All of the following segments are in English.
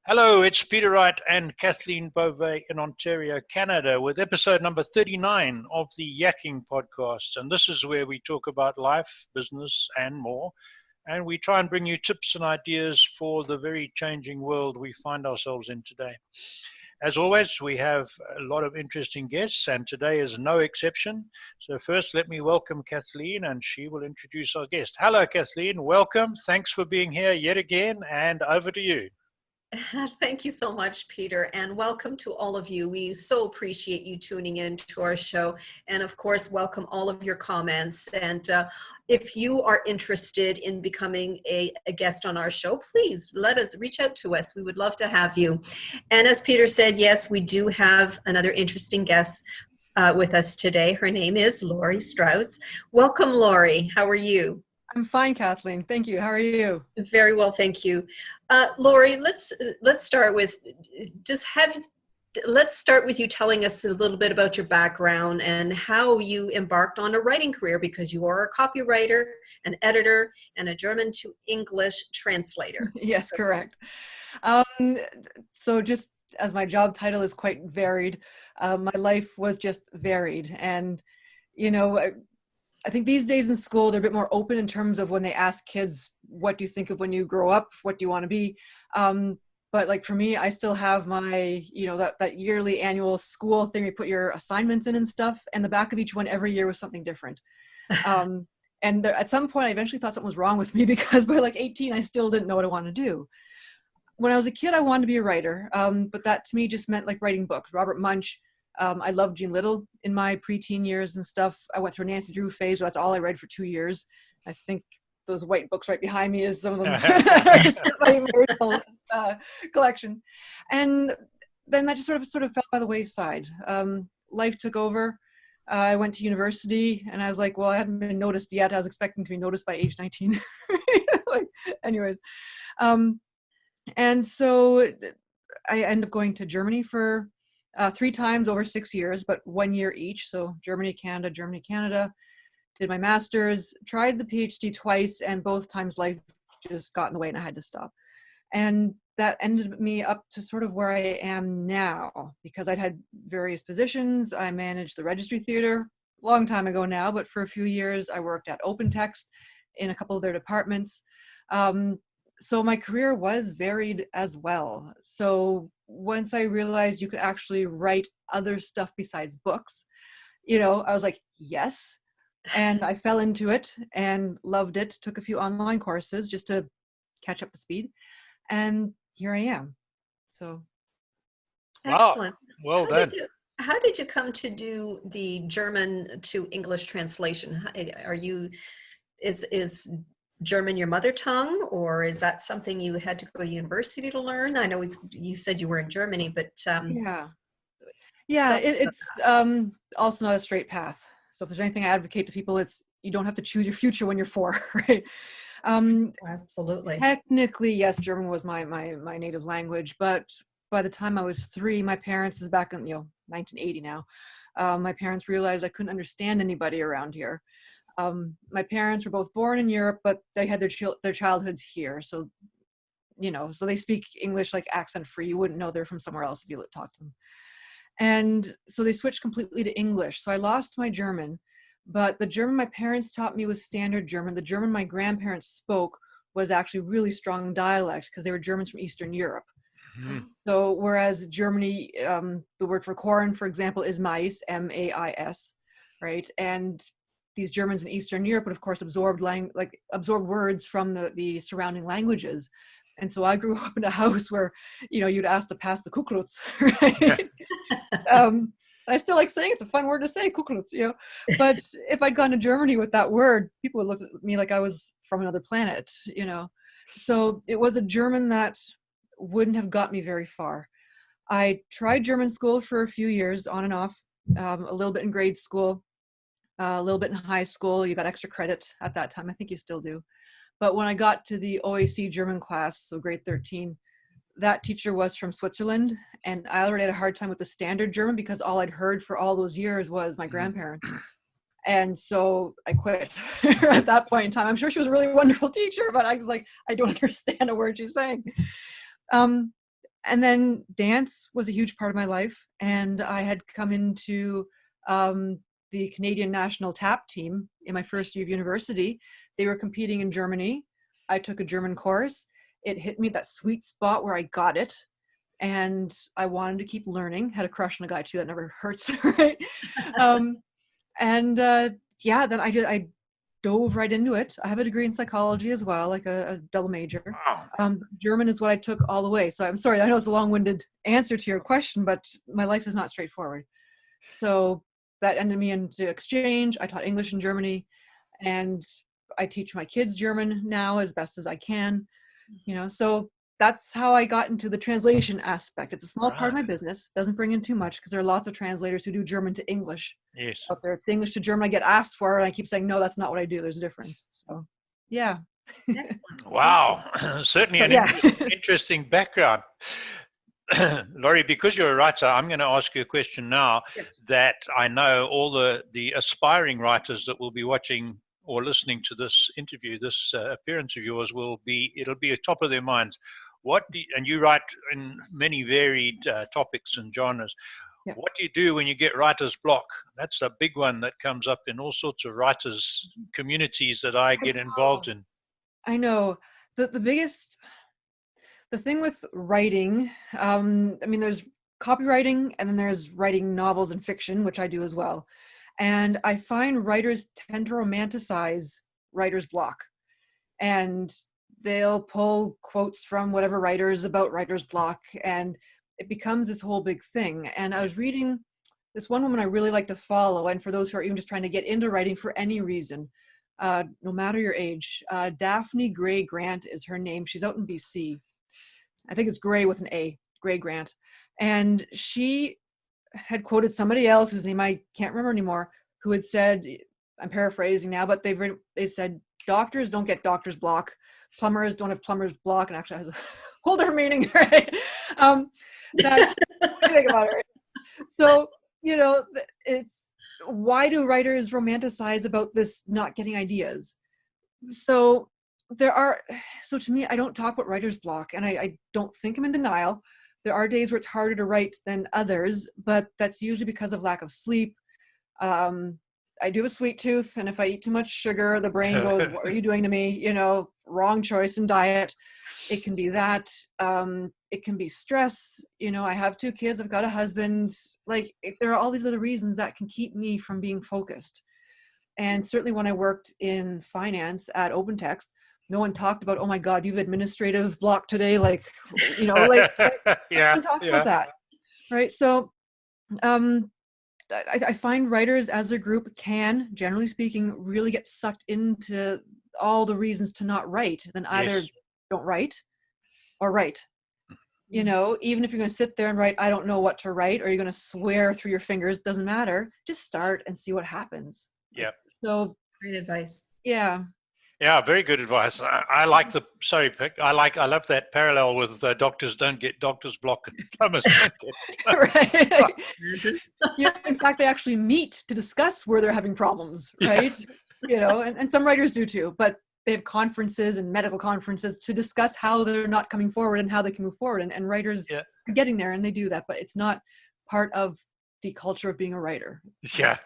Hello, it's Peter Wright and Kathleen Beauvais in Ontario, Canada, with episode number 39 of the Yakking podcast. And this is where we talk about life, business, and more. And we try and bring you tips and ideas for the very changing world we find ourselves in today. As always, we have a lot of interesting guests, and today is no exception. So first, let me welcome Kathleen, and she will introduce our guest. Hello, Kathleen. Welcome. Thanks for being here yet again, and over to you. Thank you so much, Peter, and welcome to all of you. We so appreciate you tuning in to our show, and of course, welcome all of your comments. And if you are interested in becoming a guest on our show, please reach out to us. We would love to have you. And as Peter said, yes, we do have another interesting guest with us today. Her name is Lori Straus. Welcome, Lori. How are you? I'm fine, Kathleen. Thank you. How are you? Very well, thank you. Lori, let's start with let's start with you telling us a little bit about your background and how you embarked on a writing career, because you are a copywriter, an editor, and a German to English translator. Yes, correct. So just as my job title is quite varied, my life was just varied. And, you know, I think these days in school, they're a bit more open in terms of when they ask kids, what do you think of when you grow up? What do you want to be? But like for me, I still have my, that yearly annual school thing, we put your assignments in and stuff, and the back of each one every year was something different. And at some point, I eventually thought something was wrong with me, because by like 18, I still didn't know what I wanted to do. When I was a kid, I wanted to be a writer, but that to me just meant like writing books. Robert Munsch. I loved Jean Little in my preteen years and stuff. I went through a Nancy Drew phase, where that's all I read for 2 years. I think those white books right behind me is some of them. My collection. And then that just sort of fell by the wayside. Life took over. I went to university, and I was like, well, I hadn't been noticed yet. I was expecting to be noticed by age 19. Anyways. And so I ended up going to Germany for 3 times over 6 years, but 1 year each. So Germany, Canada, did my master's, tried the PhD twice, and both times life just got in the way and I had to stop. And that ended me up to sort of where I am now, because I'd had various positions. I managed the Registry Theater a long time ago now, but for a few years I worked at Open Text in a couple of their departments. So my career was varied as well. So once I realized you could actually write other stuff besides books, I was like, yes. And I fell into it and loved it. Took a few online courses just to catch up to speed. And here I am. So. Excellent. Wow. Well done. How did you come to do the German to English translation? Is German your mother tongue, or is that something you had to go to university to learn? I know you said you were in Germany, but it's also not a straight path. So if there's anything I advocate to people, it's you don't have to choose your future when you're 4, right? Absolutely. Technically, yes, German was my native language, but by the time I was 3, my parents, is back in 1980 now. My parents realized I couldn't understand anybody around here. My parents were both born in Europe, but they had their childhoods here. So, so they speak English like accent free. You wouldn't know they're from somewhere else if you talk to them. And so they switched completely to English. So I lost my German, but the German my parents taught me was standard German. The German my grandparents spoke was actually really strong dialect, because they were Germans from Eastern Europe. Mm-hmm. So whereas Germany, the word for corn, for example, is mais, M-A-I-S, right? And these Germans in Eastern Europe would, of course, absorb words from the surrounding languages. And so I grew up in a house where, you'd ask to pass the kuklutz, right? I still like saying it's a fun word to say, kuklutz, But if I'd gone to Germany with that word, people would look at me like I was from another planet, So it was a German that wouldn't have got me very far. I tried German school for a few years, on and off, a little bit in grade school. A little bit in high school. You got extra credit at that time. I think you still do. But when I got to the OAC German class, so grade 13, that teacher was from Switzerland. And I already had a hard time with the standard German, because all I'd heard for all those years was my grandparents. And so I quit at that point in time. I'm sure she was a really wonderful teacher, but I was like, I don't understand a word she's saying. And then dance was a huge part of my life. And I had come into the Canadian national tap team in my first year of university. They were competing in Germany. I took a German course. It hit me at that sweet spot where I got it. And I wanted to keep learning. Had a crush on a guy too. That never hurts, right? Yeah, then I dove right into it. I have a degree in psychology as well, like a double major. Wow. German is what I took all the way. So I'm sorry, I know it's a long-winded answer to your question, but my life is not straightforward. So that ended me into exchange. I taught English in Germany, and I teach my kids German now as best as I can. So that's how I got into the translation aspect. It's a small part of my business, doesn't bring in too much because there are lots of translators who do German to English. Yes. Out there. It's the English to German I get asked for, and I keep saying, no, that's not what I do. There's a difference. So, yeah. Wow. Certainly an interesting background. Laurie, because you're a writer, I'm going to ask you a question now that I know all the aspiring writers that will be watching or listening to this interview, this appearance of yours it'll be at top of their minds. And you write in many varied topics and genres. Yeah. What do you do when you get writer's block? That's a big one that comes up in all sorts of writers communities that I get involved in. I know. The thing with writing, there's copywriting, and then there's writing novels and fiction, which I do as well. And I find writers tend to romanticize writer's block. And they'll pull quotes from whatever writers about writer's block, and it becomes this whole big thing. And I was reading this one woman I really like to follow, and for those who are even just trying to get into writing for any reason, no matter your age, Daphne Gray Grant is her name. She's out in BC. I think it's Gray with an A, Gray Grant. And she had quoted somebody else whose name I can't remember anymore, who had said, I'm paraphrasing now, but they said, doctors don't get doctor's block. Plumbers don't have plumber's block. And actually has a whole different meaning, right? That's what I think about it. Right? So, it's, why do writers romanticize about this not getting ideas? So to me, I don't talk about writer's block, and I don't think I'm in denial. There are days where it's harder to write than others, but that's usually because of lack of sleep. I do have a sweet tooth, and if I eat too much sugar, the brain goes, what are you doing to me? Wrong choice in diet. It can be that. It can be stress. I have 2 kids. I've got a husband. There are all these other reasons that can keep me from being focused. And certainly when I worked in finance at OpenText, no one talked about, oh my God, you have administrative block today. No one talks about that. Right. So, I find writers as a group can, generally speaking, really get sucked into all the reasons to not write. Then either don't write or write. Even if you're going to sit there and write, I don't know what to write, or you're going to swear through your fingers, doesn't matter. Just start and see what happens. Yeah. So great advice. Yeah. Yeah, very good advice. I like I love that parallel with doctors don't get doctor's block and plumbers don't get right. In fact, they actually meet to discuss where they're having problems, right? And some writers do too, but they have conferences and medical conferences to discuss how they're not coming forward and how they can move forward. And writers are getting there, and they do that, but it's not part of the culture of being a writer. Yeah,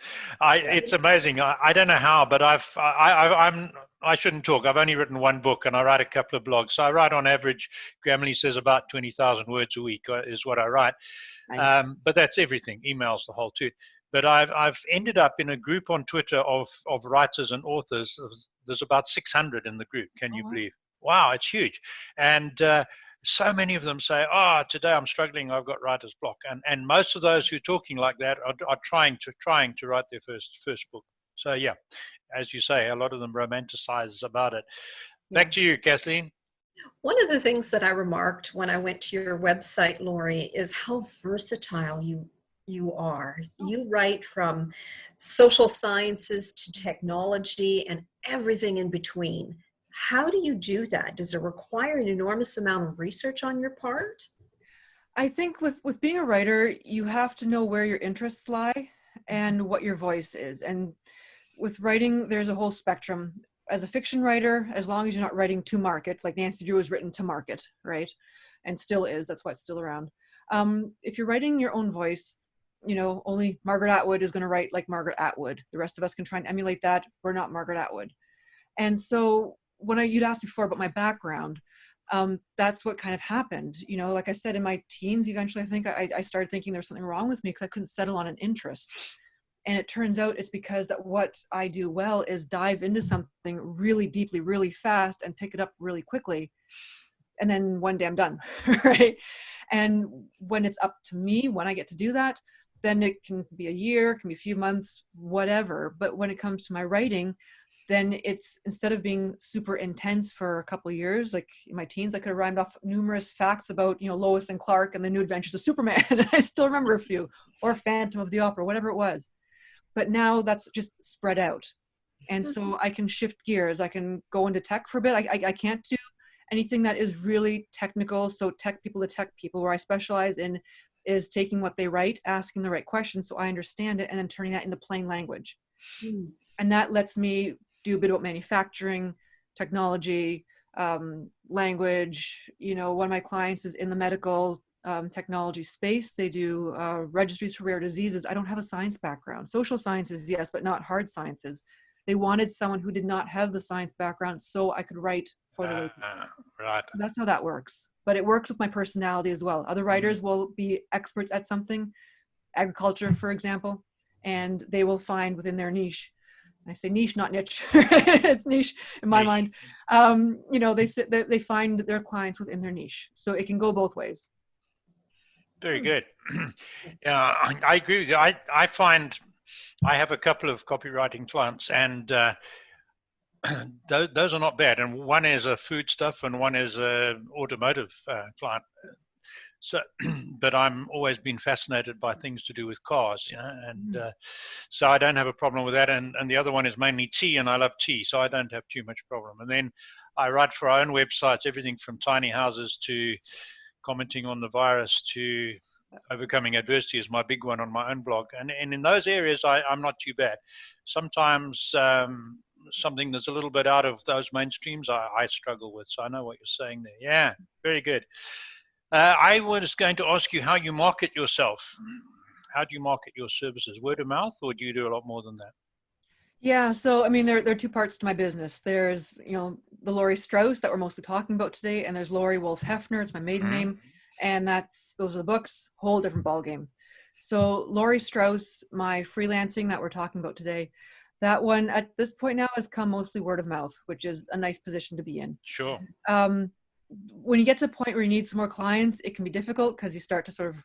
it's amazing. I don't know how, but I shouldn't talk. I've only written 1 book, and I write a couple of blogs. So I write on average, Grammarly says about 20,000 words a week is what I write. Nice. But that's everything, emails, the whole toot. But I've ended up in a group on Twitter of writers and authors. There's about 600 in the group. Can you believe? Wow, it's huge. And so many of them say, today I'm struggling, I've got writer's block. And most of those who are talking like that are trying to write their first book. So yeah, as you say, a lot of them romanticize about it. Back to you, Kathleen. One of the things that I remarked when I went to your website, Laurie, is how versatile you are. You write from social sciences to technology and everything in between. How do you do that? Does it require an enormous amount of research on your part? I think with being a writer, you have to know where your interests lie and what your voice is. And with writing, there's a whole spectrum. As a fiction writer, as long as you're not writing to market, like Nancy Drew was written to market, right? and still is. That's why it's still around. If you're writing your own voice, you know, only Margaret Atwood is going to write like Margaret Atwood. The rest of us can try and emulate that. We're not Margaret Atwood. And so when you'd asked before about my background, that's what kind of happened. You know, like I said, in my teens, eventually, I think I started thinking there was something wrong with me because I couldn't settle on an interest. And it turns out it's because that what I do well is dive into something really deeply, really fast, and pick it up really quickly. And then one day I'm done, right? And when it's up to me, when I get to do that, then it can be a year, it can be a few months, whatever. But when it comes to my writing, then it's, instead of being super intense for a couple of years, like in my teens, I could have rhymed off numerous facts about, you know, Lois and Clark and the New Adventures of Superman. And I still remember a few, or Phantom of the Opera, whatever it was. But now that's just spread out. And so I can shift gears. I can go into tech for a bit. I can't do anything that is really technical. So tech people to tech people, where I specialize in is taking what they write, asking the right questions so I understand it, and then turning that into plain language. And that lets me do a bit about manufacturing, technology, language. You know, one of my clients is in the medical technology space. They do registries for rare diseases. I don't have a science background. Social sciences, yes, but not hard sciences. They wanted someone who did not have the science background so I could write for the right. That's how that works. But it works with my personality as well. Other writers will be experts at something, agriculture, for example, and they will find within their niche. I say niche, not niche. It's niche in my mind. You know, they find their clients within their niche. So it can go both ways. Very good. Yeah, I agree with you. I find I have a couple of copywriting clients, and those are not bad. And one is a food stuff, and one is a automotive client. So, but I'm always been fascinated by things to do with cars, you know, and so I don't have a problem with that. And the other one is mainly tea, and I love tea, so I don't have too much problem. And then I write for our own websites, everything from tiny houses to commenting on the virus to overcoming adversity is my big one on my own blog. And in those areas, I'm not too bad. Sometimes something that's a little bit out of those mainstreams, I struggle with. So I know what you're saying there. Yeah, very good. I was going to ask you how you market yourself. How do you market your services? Word of mouth, or do you do a lot more than that? Yeah, so I mean, there are two parts to my business. There's, you know, the Laurie Straus that we're mostly talking about today, and there's Laurie Wolf Hefner. It's my maiden name, and those are the books. Whole different ballgame. So Laurie Straus, my freelancing that we're talking about today, that one at this point now has come mostly word of mouth, which is a nice position to be in. Sure. When you get to a point where you need some more clients, it can be difficult because you start to sort of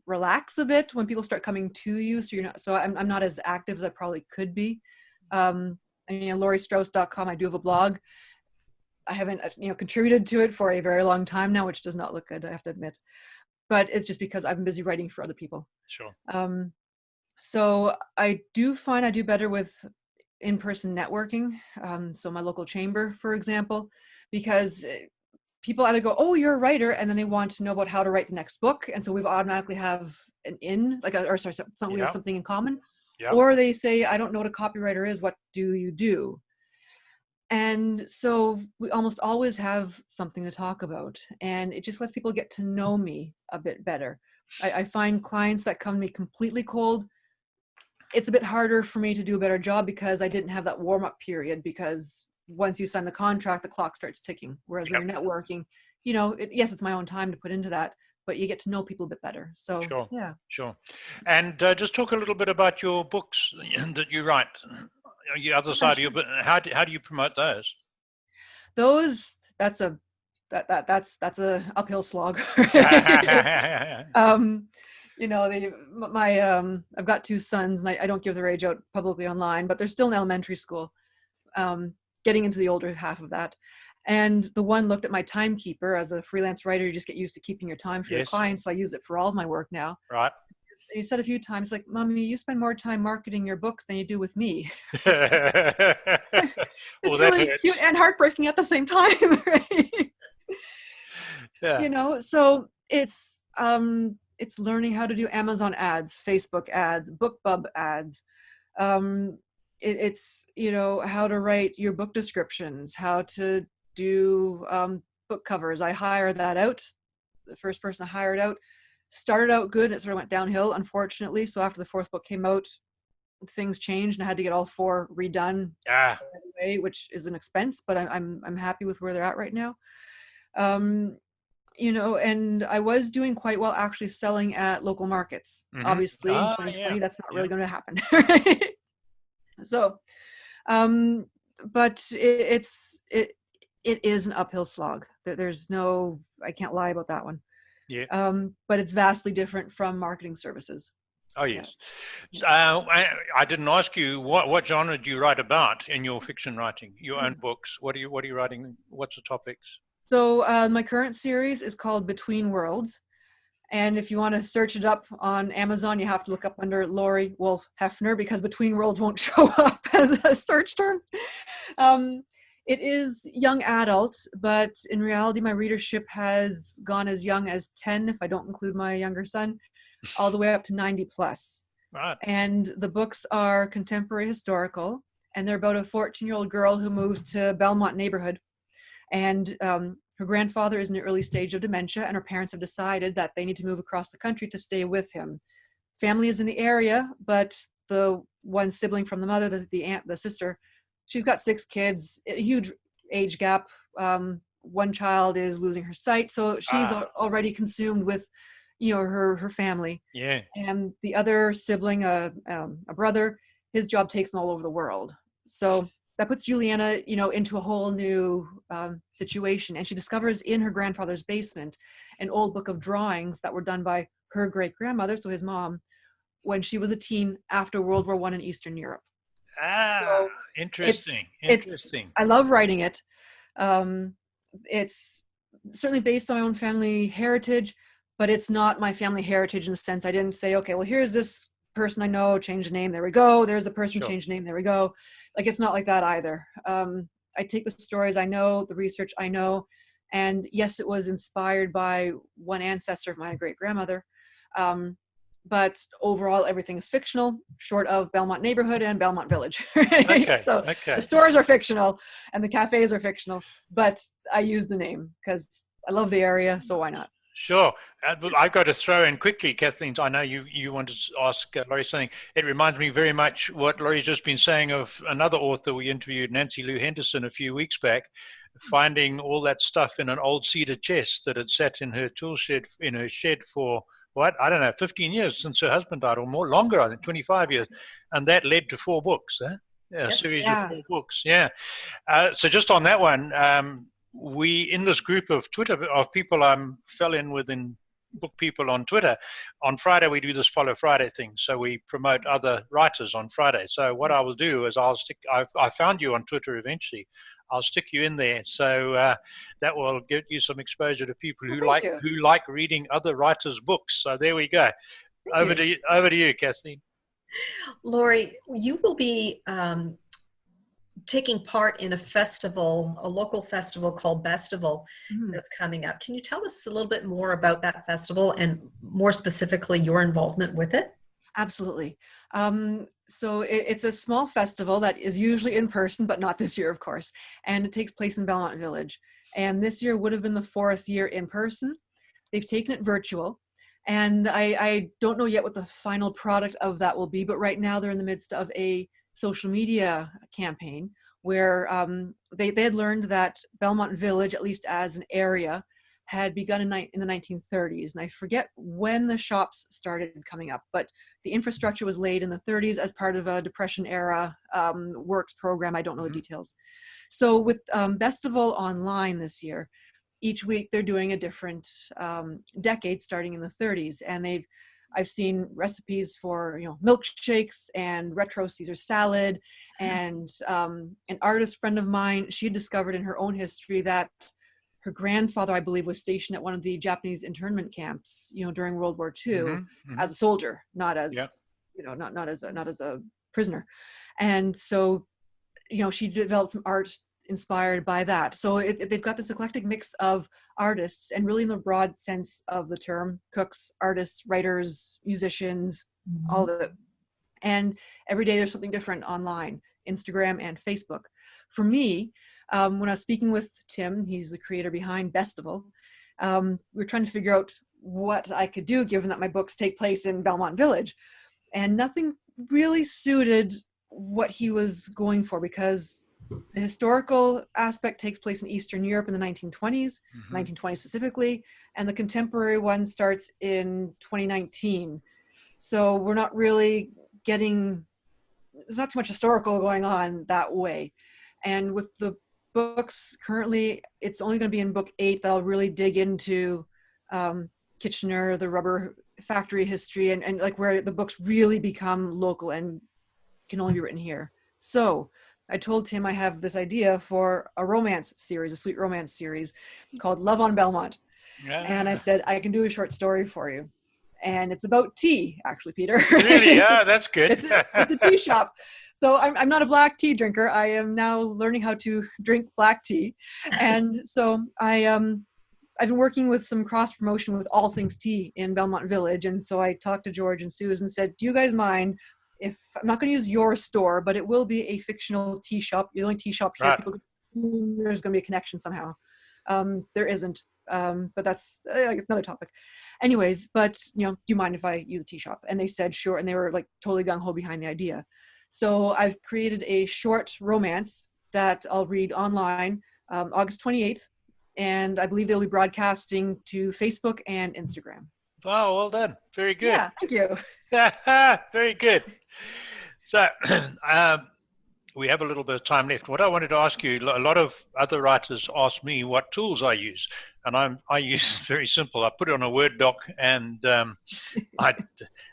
relax a bit when people start coming to you. So I'm not as active as I probably could be. I mean, lauriestrauss.com, I do have a blog. I haven't, contributed to it for a very long time now, which does not look good, I have to admit. But it's just because I've been busy writing for other people. Sure. So I do find I do better with in-person networking. So my local chamber, for example, because people either go, oh, you're a writer, and then they want to know about how to write the next book. And so we automatically have we have something in common. Yeah. Or they say, I don't know what a copywriter is. What do you do? And so we almost always have something to talk about. And it just lets people get to know me a bit better. I find clients that come to me completely cold, it's a bit harder for me to do a better job because I didn't have that warm-up period, because once you sign the contract, the clock starts ticking. Whereas when you're networking, yes, it's my own time to put into that, but you get to know people a bit better. So sure. Yeah. Sure. And just talk a little bit about your books that you write. The other side of your book. How do you promote those? That's a uphill slog. I've got two sons, and I don't give their age out publicly online, but they're still in elementary school, getting into the older half of that. And the one looked at my timekeeper. As a freelance writer, you just get used to keeping your time for your clients. So I use it for all of my work now. Right. And he said a few times, like, Mommy, you spend more time marketing your books than you do with me. It's really cute and heartbreaking at the same time, right? Yeah. So it's learning how to do Amazon ads, Facebook ads, BookBub ads. It's how to write your book descriptions, how to do book covers. I hire that out. the first person I hired out. Started out good, and it sort of went downhill, unfortunately. So after the fourth book came out, things changed, and I had to get all 4 redone right away, which is an expense, but I'm happy with where they're at right now. You know, and I was doing quite well actually selling at local markets. Obviously, in 2020, that's not really going to happen. Right? So, but it is an uphill slog. There's no, I can't lie about that one. Yeah. But it's vastly different from marketing services. Oh, yes. Yeah. I didn't ask you what genre do you write about in your fiction writing, your own books? What are you writing? What's the topics? So my current series is called Between Worlds. And if you want to search it up on Amazon, you have to look up under Lori Wolf Hefner, because Between Worlds won't show up as a search term. It is young adult, but in reality, my readership has gone as young as 10, if I don't include my younger son, all the way up to 90 plus. Right. And the books are contemporary historical, and they're about a 14-year-old girl who moves to Belmont neighborhood. And her grandfather is in the early stage of dementia, and her parents have decided that they need to move across the country to stay with him. Family is in the area, but the one sibling from the mother, the aunt, the sister, she's got 6 kids, a huge age gap. One child is losing her sight, so she's already consumed with, you know, her family. Yeah. And the other sibling, a brother, his job takes him all over the world. So that puts Juliana, you know, into a whole new situation. And she discovers in her grandfather's basement an old book of drawings that were done by her great-grandmother, so his mom, when she was a teen after World War I in Eastern Europe. So interesting. I love writing it. It's certainly based on my own family heritage, but it's not my family heritage in the sense I didn't say, okay, well, here's this person I know, change the name, there we go. There's a person, change the name, there we go. Like, it's not like that either. I take the stories I know, the research I know, and yes, it was inspired by one ancestor of my great-grandmother. But overall, everything is fictional, short of Belmont neighborhood and Belmont village. Right? So the stores are fictional and the cafes are fictional, but I use the name because I love the area, so why not? Sure. I've got to throw in quickly, Kathleen. I know you wanted to ask Laurie something. It reminds me very much what Laurie's just been saying of another author we interviewed, Nancy Lou Henderson, a few weeks back, finding all that stuff in an old cedar chest that had sat in her tool shed, in her shed for, what, I don't know, 15 years since her husband died, or more, longer, I think, 25 years. And that led to 4 books, a series of 4 books. Yeah. So just on that one, we, in this group of Twitter, of people fell in with in book people on Twitter, on Friday we do this Follow Friday thing. So we promote other writers on Friday. So what I will do is I found you on Twitter eventually. I'll stick you in there. So that will get you some exposure to people who like reading other writers' books. So there we go. Over to you, Kathleen. Lori, you will be taking part in a festival, a local festival called Bestival that's coming up. Can you tell us a little bit more about that festival and more specifically your involvement with it? Absolutely. So it's a small festival that is usually in person, but not this year, of course. And it takes place in Belmont Village. And this year would have been the 4th year in person. They've taken it virtual. And I don't know yet what the final product of that will be, but right now they're in the midst of a social media campaign where they had learned that Belmont Village, at least as an area, had begun in the 1930s. And I forget when the shops started coming up, but the infrastructure was laid in the 30s as part of a Depression era works program. I don't know the details. So with Bestival online this year, each week they're doing a different decade starting in the 30s. And I've seen recipes for, milkshakes and retro Caesar salad. And an artist friend of mine, she discovered in her own history that her grandfather, I believe, was stationed at one of the Japanese internment camps, during World War II as a soldier, not as, not as a prisoner. And so, she developed some art inspired by that. So they've got this eclectic mix of artists, and really in the broad sense of the term, cooks, artists, writers, musicians, all of it. And every day there's something different online, Instagram and Facebook. For me, when I was speaking with Tim, he's the creator behind Bestival, We were trying to figure out what I could do, given that my books take place in Belmont Village. And nothing really suited what he was going for, because the historical aspect takes place in Eastern Europe in the 1920s, 1920 specifically, and the contemporary one starts in 2019. So we're not really getting, there's not too much historical going on that way. And with the books currently, it's only going to be in book 8 that I'll really dig into Kitchener, the rubber factory history, and like where the books really become local and can only be written here. So I told Tim I have this idea for a romance series, a sweet romance series called Love on Belmont. Yeah. And I said, I can do a short story for you. And it's about tea, actually, Peter. Really? Yeah, that's good. It's a tea shop. So I'm not a black tea drinker. I am now learning how to drink black tea. And so I've been working with some cross promotion with All Things Tea in Belmont Village. And so I talked to George and Susan and said, do you guys mind if I'm not going to use your store, but it will be a fictional tea shop. You're the only tea shop here. Right. People, there's going to be a connection somehow. There isn't, but that's another topic. Anyways, but do you mind if I use a tea shop? And they said sure, and they were like totally gung-ho behind the idea. So I've created a short romance that I'll read online August 28th, and I believe they'll be broadcasting to Facebook and Instagram. Wow, well done. Very good. Yeah, thank you. Very good. So we have a little bit of time left. What I wanted to ask you, a lot of other writers ask me what tools I use. And I use very simple. I put it on a Word doc and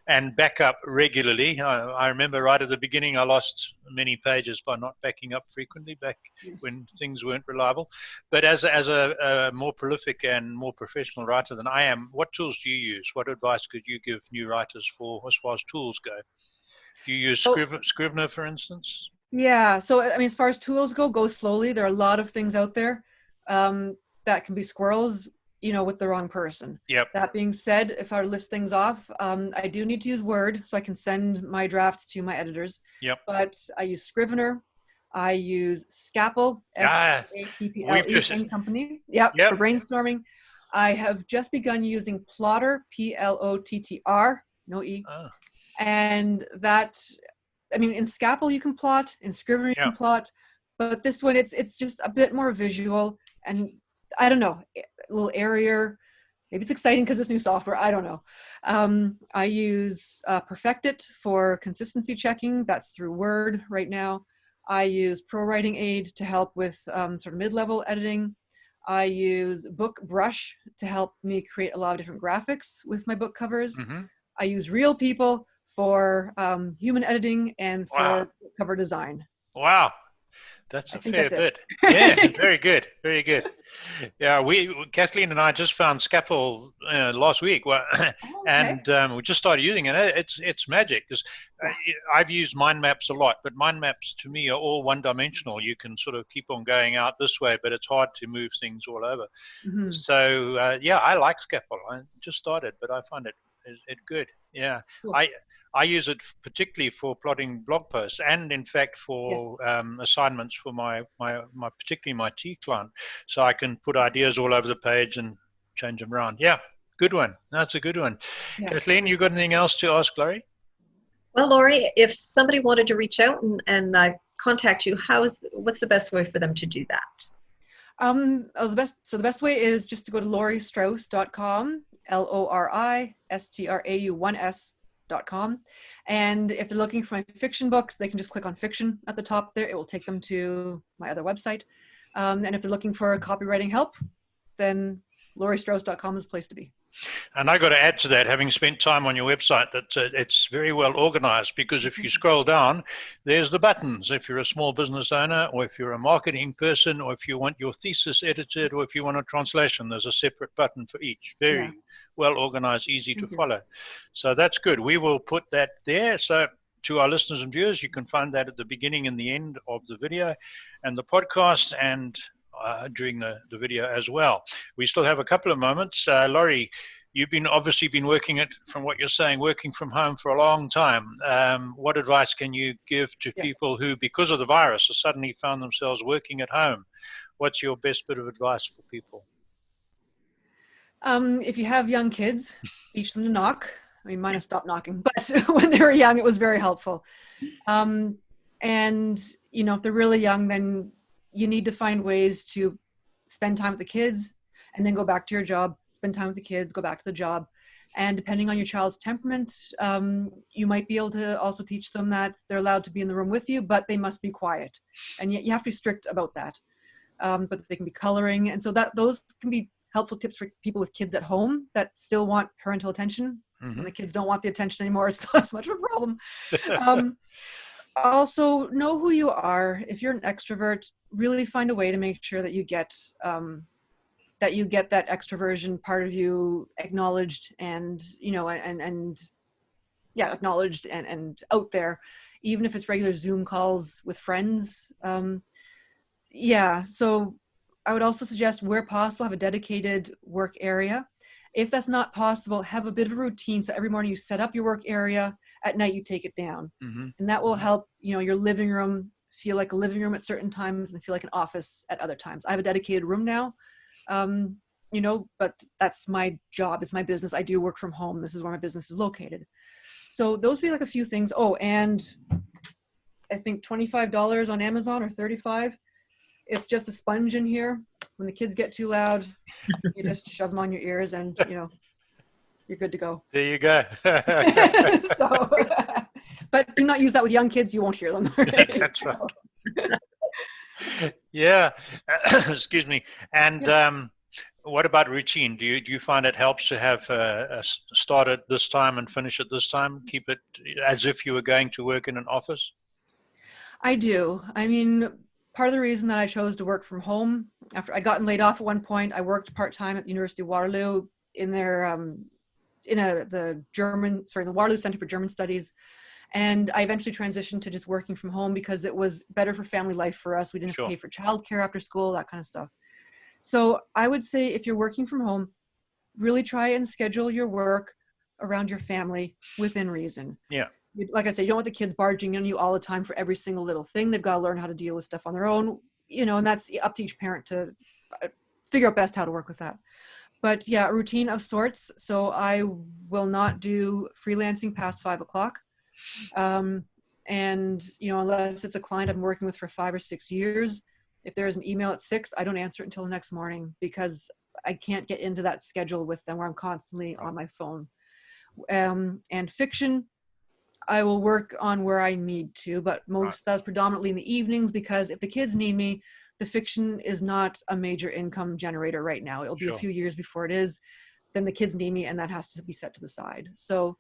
and back up regularly. I remember right at the beginning, I lost many pages by not backing up frequently back when things weren't reliable. But as a more prolific and more professional writer than I am, what tools do you use? What advice could you give new writers for as far as tools go? Do you use Scrivener, for instance? Yeah. So, I mean, as far as tools go slowly. There are a lot of things out there that can be squirrels, with the wrong person. Yep. That being said, if I list things off, I do need to use Word so I can send my drafts to my editors. Yep. But I use Scrivener. I use Scapple, S-A-P-P-L-E, same company. Yep, for brainstorming. I have just begun using Plotter, P-L-O-T-T-R, no E. Oh. And that, I mean, in Scapple you can plot, in Scrivener you can plot, but this one, it's just a bit more visual, and I don't know, a little airier. Maybe it's exciting because it's new software. I don't know. I use Perfectit for consistency checking. That's through Word right now. I use Pro Writing Aid to help with sort of mid-level editing. I use Book Brush to help me create a lot of different graphics with my book covers. Mm-hmm. I use Real People for human editing and for cover design. Wow. That's a fair bit. Yeah, very good. Very good. Yeah, Kathleen and I just found Scapple last week, and we just started using it. It's magic. I've used mind maps a lot, but mind maps to me are all one-dimensional. You can sort of keep on going out this way, but it's hard to move things all over. Mm-hmm. So, I like Scapple. I just started, but I find it good. Yeah. Cool. I use it particularly for plotting blog posts and, in fact, for assignments for my particularly my tea client. So I can put ideas all over the page and change them around. Yeah, good one. That's a good one. Yeah. Kathleen, you got anything else to ask Laurie? Well, Laurie, if somebody wanted to reach out and contact you, what's the best way for them to do that? The best way is just to go to lauriestraus.com, LORISTRAU1S.com. And if they're looking for my fiction books, they can just click on fiction at the top there. It will take them to my other website. And if they're looking for copywriting help, then lauriestraus.com is the place to be. And I got to add to that, having spent time on your website, that it's very well organized, because if you scroll down, there's the buttons. If you're a small business owner, or if you're a marketing person, or if you want your thesis edited, or if you want a translation, there's a separate button for each. Very well organized, easy to follow. So that's good. We will put that there. So to our listeners and viewers, you can find that at the beginning and the end of the video and the podcast, and during the video as well. We still have a couple of moments. Laurie, you've obviously been working from what you're saying, working from home for a long time. What advice can you give to people who, because of the virus, have suddenly found themselves working at home? What's your best bit of advice for people? If you have young kids, teach them to knock. I mean, mine have stopped knocking, but when they were young, it was very helpful. And, you know, if they're really young, then you need to find ways to spend time with the kids and then go back to your job, spend time with the kids, go back to the job. And depending on your child's temperament, you might be able to also teach them that they're allowed to be in the room with you, but they must be quiet. And yet you have to be strict about that. But they can be coloring. And so those can be helpful tips for people with kids at home that still want parental attention. When the kids don't want the attention anymore, it's not as much of a problem. Also, know who you are. If you're an extrovert, really find a way to make sure that you get that extroversion part of you acknowledged and, you know, and acknowledged and out there, even if it's regular Zoom calls with friends. So I would also suggest, where possible, have a dedicated work area. If that's not possible, have a bit of a routine. So every morning you set up your work area, at night you take it down. And that will help, you know, your living room feel like a living room at certain times and feel like an office at other times. I have a dedicated room now, you know, but that's my job. It's my business. I do work from home. This is where my business is located. So those would be like a few things. Oh, and I think $25 on Amazon, or $35. It's just a sponge in here. When the kids get too loud, you just shove them on your ears and, you know, you're good to go. There you go. So, but do not use that with young kids. You won't hear them. That's right. Yeah. Excuse me. And what about routine? Do you find it helps to have a start at this time and finish at this time? Keep it as if you were going to work in an office? I do. I mean, part of the reason that I chose to work from home, after I'd gotten laid off at one point, I worked part-time at the University of Waterloo in their the Waterloo Center for German Studies. And I eventually transitioned to just working from home because it was better for family life for us. We didn't have to pay for childcare after school, that kind of stuff. So I would say, if you're working from home, really try and schedule your work around your family within reason. Yeah. Like I said, you don't want the kids barging in you all the time for every single little thing. They've got to learn how to deal with stuff on their own, you know, and that's up to each parent to figure out best how to work with that. But yeah, a routine of sorts. So I will not do freelancing past 5 o'clock. And, you know, unless it's a client I'm working with for 5 or 6 years, if there's an email at 6, I don't answer it until the next morning, because I can't get into that schedule with them where I'm constantly on my phone. And fiction, I will work on where I need to, but that's predominantly in the evenings, because if the kids need me, the fiction is not a major income generator right now. It'll be a few years before it is. Then the kids need me, and that has to be set to the side. So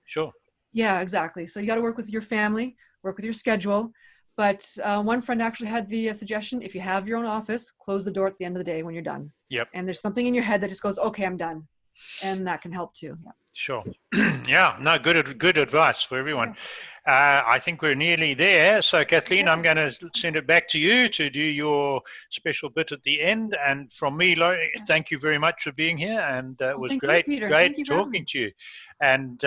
yeah, exactly. So you got to work with your family, work with your schedule. But one friend actually had the suggestion, if you have your own office, close the door at the end of the day when you're done. Yep. And there's something in your head that just goes, okay, I'm done. And that can help too. Yeah. Sure. Yeah, no, good advice for everyone. I think we're nearly there. So, Kathleen, I'm going to send it back to you to do your special bit at the end. And from me, Laurie, thank you very much for being here. And it was great talking to you. And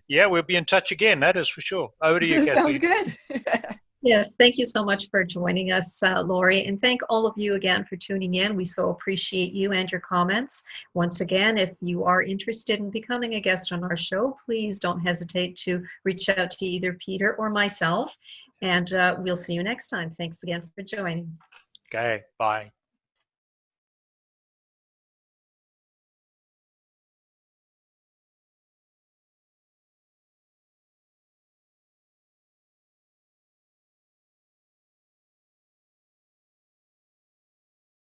yeah, we'll be in touch again. That is for sure. Over to you, Kathleen. Sounds good. Yes, thank you so much for joining us, Laurie, and thank all of you again for tuning in. We so appreciate you and your comments. Once again, if you are interested in becoming a guest on our show, please don't hesitate to reach out to either Peter or myself, and we'll see you next time. Thanks again for joining. Okay, bye.